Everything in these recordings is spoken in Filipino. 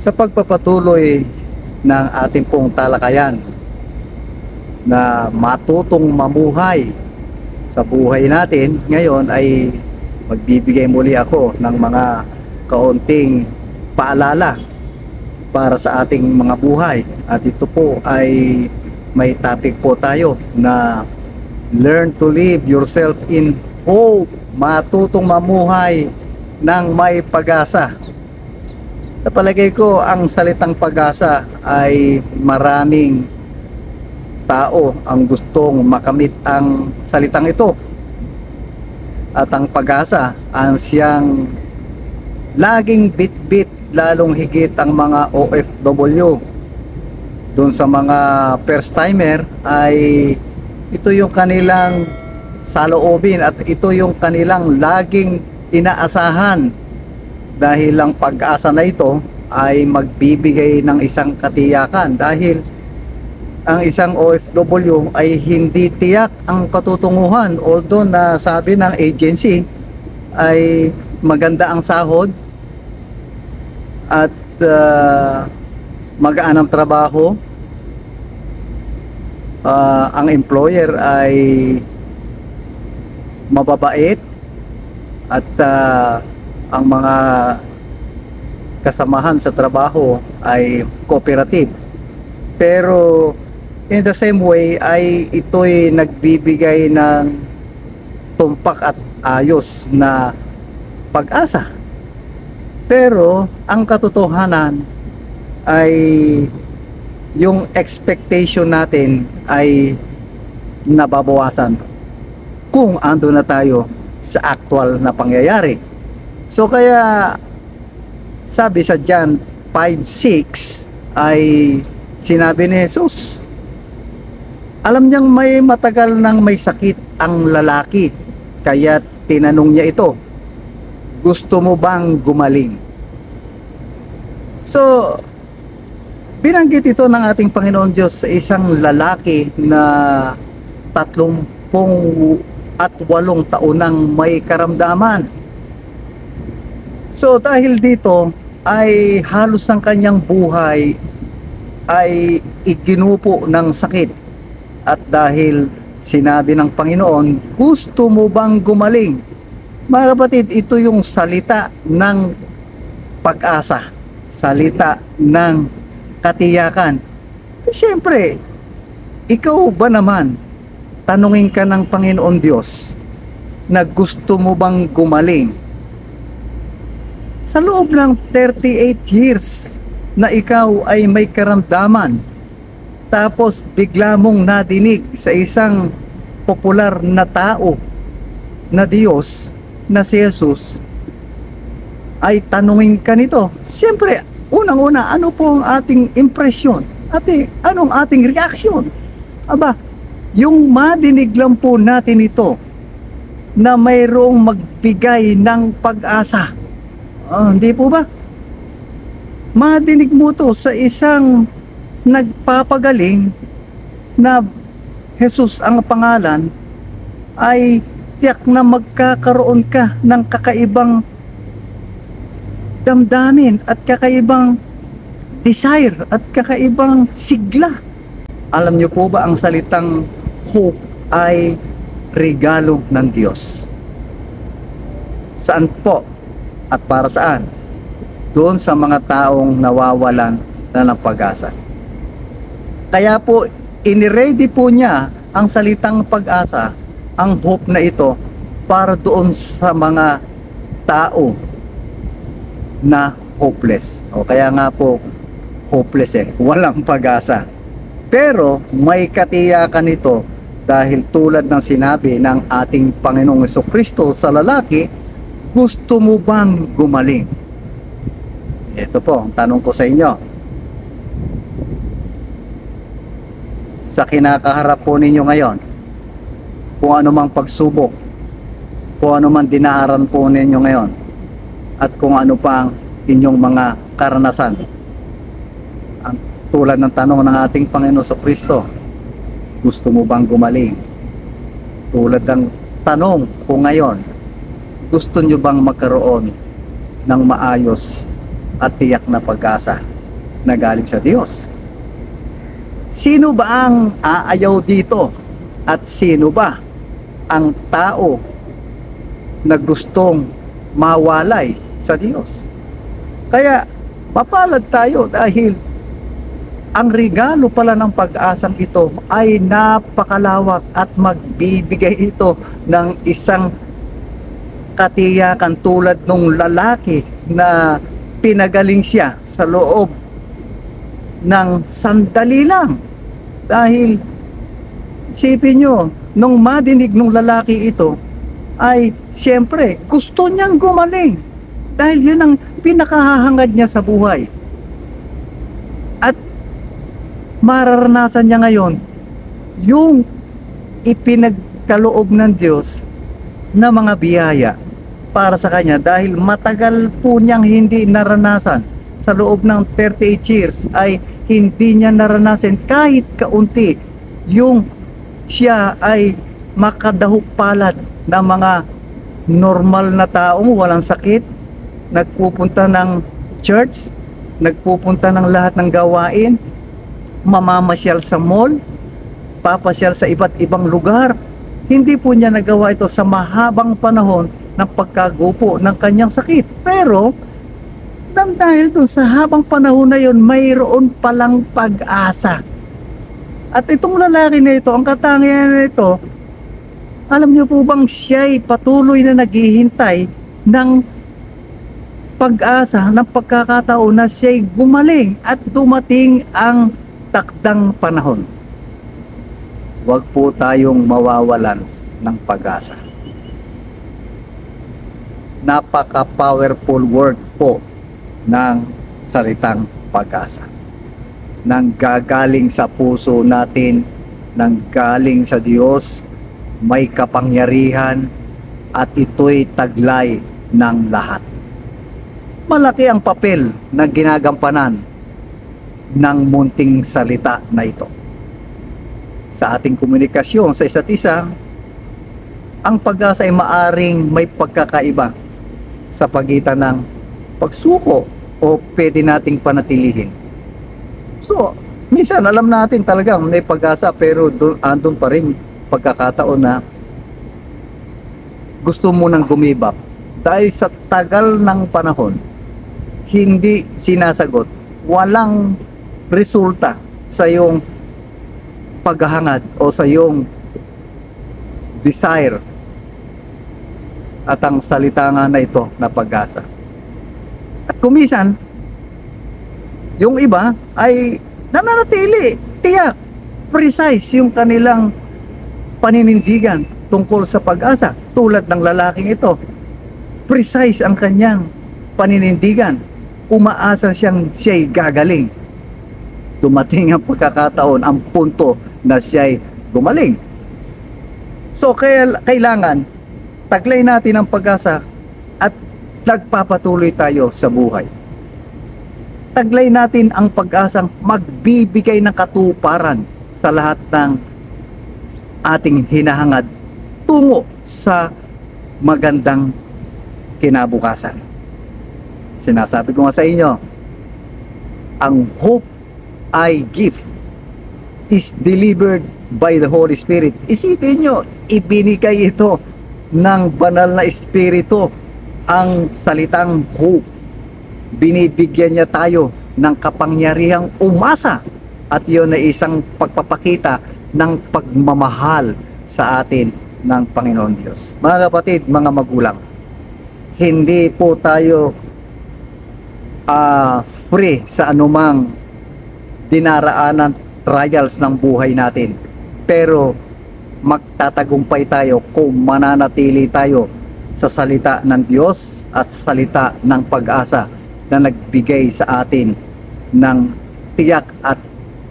sa pagpapatuloy ng ating pong talakayan na matutong mamuhay sa buhay natin. Ngayon ay magbibigay muli ako ng mga kaunting paalala para sa ating mga buhay. At ito po ay may topic po tayo na learn to live yourself in hope. Matutong mamuhay ng may pag-asa. Sa palagay ko, ang salitang pag-asa ay maraming tao ang gustong makamit ang salitang ito. At ang pag-asa ang siyang laging bit-bit, lalong higit ang mga OFW. Doon sa mga first timer ay ito yung kanilang saloobin at ito yung kanilang laging inaasahan, dahil ang pag-asa na ito ay magbibigay ng isang katiyakan, dahil ang isang OFW ay hindi tiyak ang patutunguhan. Although na sabi ng agency ay maganda ang sahod at magaan ang trabaho, ang employer ay mababait at ang mga kasamahan sa trabaho ay cooperative. Pero in the same way ay ito'y nagbibigay ng tumpak at ayos na pag-asa. Pero ang katotohanan ay yung expectation natin ay nababawasan kung ando na tayo sa actual na pangyayari. So kaya sabi sa John 5:6 ay sinabi ni Jesus, alam niyang may matagal nang may sakit ang lalaki, kaya tinanong niya ito, gusto mo bang gumaling? So binanggit ito ng ating Panginoon Diyos sa isang lalaki na 38 taon nang may karamdaman. So dahil dito ay halos ang kanyang buhay ay iginupo ng sakit. At dahil sinabi ng Panginoon, gusto mo bang gumaling? Mga kapatid, ito yung salita ng pag-asa, salita ng katiyakan. Siyempre, ikaw ba naman, tanungin ka ng Panginoon Diyos na gusto mo bang gumaling? Sa loob ng 38 years na ikaw ay may karamdaman, tapos bigla mong nadinig sa isang popular na tao na Diyos na si Jesus, ay tanungin ka nito. Siyempre, unang-una, ano po ang ating impresyon? Anong ating reaksyon? Aba, yung madinig lang po natin ito na mayroong magbigay ng pag-asa. Hindi po ba? Madinig mo to sa isang nagpapagaling na Jesus ang pangalan, ay tiyak na magkakaroon ka ng kakaibang damdamin at kakaibang desire at kakaibang sigla. Alam niyo po ba, ang salitang hope ay regalo ng Diyos. Saan po at para saan? Doon sa mga taong nawawalan na ng pag-asa. Kaya po iniready po niya ang salitang pag-asa, ang hope na ito, para doon sa mga tao na hopeless. O kaya nga po hopeless, walang pag-asa. Pero may katiyakan ito, dahil tulad ng sinabi ng ating Panginoong Jesucristo sa lalaki, gusto mo bang gumaling? Ito po ang tanong ko sa inyo. Sa kinakaharap po ninyo ngayon, kung ano mang pagsubok, kung ano man dinaaran po ninyo ngayon, at kung ano pa ang inyong mga karanasan, ang tulad ng tanong ng ating Panginoon Jesucristo, gusto mo bang gumaling? Tulad ng tanong ko ngayon, gusto nyo bang magkaroon ng maayos at tiyak na pag-asa? na galing sa Diyos. Sino ba ang aayaw dito? At sino ba ang tao na gustong mawalay sa Diyos? Kaya mapalad tayo dahil ang regalo pala ng pag-asang ito ay napakalawak at magbibigay ito ng isang katiyakan tulad nung lalaki na pinagaling siya sa loob ng sandali lang. Dahil isipin nyo, nung madinig nung lalaki ito ay siyempre gusto niyang gumaling dahil yun ang pinakahahangad niya sa buhay. At mararanasan niya ngayon yung ipinagkaloob ng Diyos na mga biyaya para sa kanya dahil matagal po niyang hindi naranasan. Sa loob ng 38 years ay hindi niya naranasan kahit kaunti yung siya ay makadahok palad ng mga normal na taong walang sakit, nagpupunta ng church, nagpupunta ng lahat ng gawain, mamamasyal sa mall, papasyal sa iba't ibang lugar. Hindi po niya nagawa ito sa mahabang panahon ng pagkagupo ng kanyang sakit. Pero dahil dun sa habang panahon na yon, mayroon palang pag-asa. At itong lalaki na ito, ang katangian na ito, alam niyo po bang siya'y patuloy na naghihintay ng pag-asa, ng pagkakataon na siya'y gumaling at dumating ang takdang panahon. Huwag po tayong mawawalan ng pag-asa. Napaka-powerful word po ng salitang pag-asa. Nang gagaling sa puso natin, nang galing sa Diyos, may kapangyarihan at ito'y taglay ng lahat. Malaki ang papel na ginagampanan ng munting salita na ito. Sa ating komunikasyon sa isa't isa, ang pag-asa ay maaring may pagkakaiba sa pagitan ng pagsuko o pwede nating panatilihin. So, minsan alam natin talaga may pag-asa pero andun pa rin pagkakataon na gusto mo nang gumibap dahil sa tagal ng panahon hindi sinasagot, walang resulta sa iyong paghahangad o sa iyong desire. At ang salita nga na ito na pag-asa. At kumisan, yung iba ay nananatili, tiyak, precise yung kanilang paninindigan tungkol sa pag-asa. Tulad ng lalaking ito, precise ang kanyang paninindigan. Umaasa siya'y gagaling. Dumating ang pagkakataon, ang punto na siya'y gumaling. So, kailangan taglay natin ang pag-asa at nagpapatuloy tayo sa buhay. Taglay natin ang pag-asang magbibigay ng katuparan sa lahat ng ating hinahangad tungo sa magandang kinabukasan. Sinasabi ko nga sa inyo, ang hope I give is delivered by the Holy Spirit. Isipin nyo, ibinigay ito ng banal na Espiritu ang salitang hope. Binibigyan niya tayo ng kapangyarihang umasa at yun ay isang pagpapakita ng pagmamahal sa atin ng Panginoon Diyos. Mga kapatid, mga magulang, hindi po tayo free sa anumang dinaraanan trials ng buhay natin, pero magtatagumpay tayo kung mananatili tayo sa salita ng Diyos at salita ng pag-asa na nagbigay sa atin ng tiyak at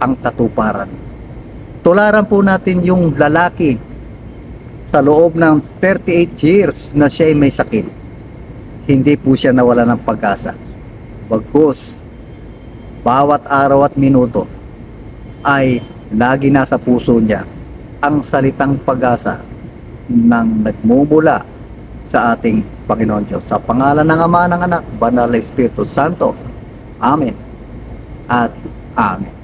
ang katuparan. Tularan po natin yung lalaki sa loob ng 38 years na siya may sakit. Hindi po siya nawala ng pag-asa. Bagkus, bawat araw at minuto ay lagi nasa puso niya ang salitang pag-asa ng nagmumula sa ating Panginoon Diyos. Sa pangalan ng Ama, ng Anak, Banal na Espiritu Santo. Amen. at Amen.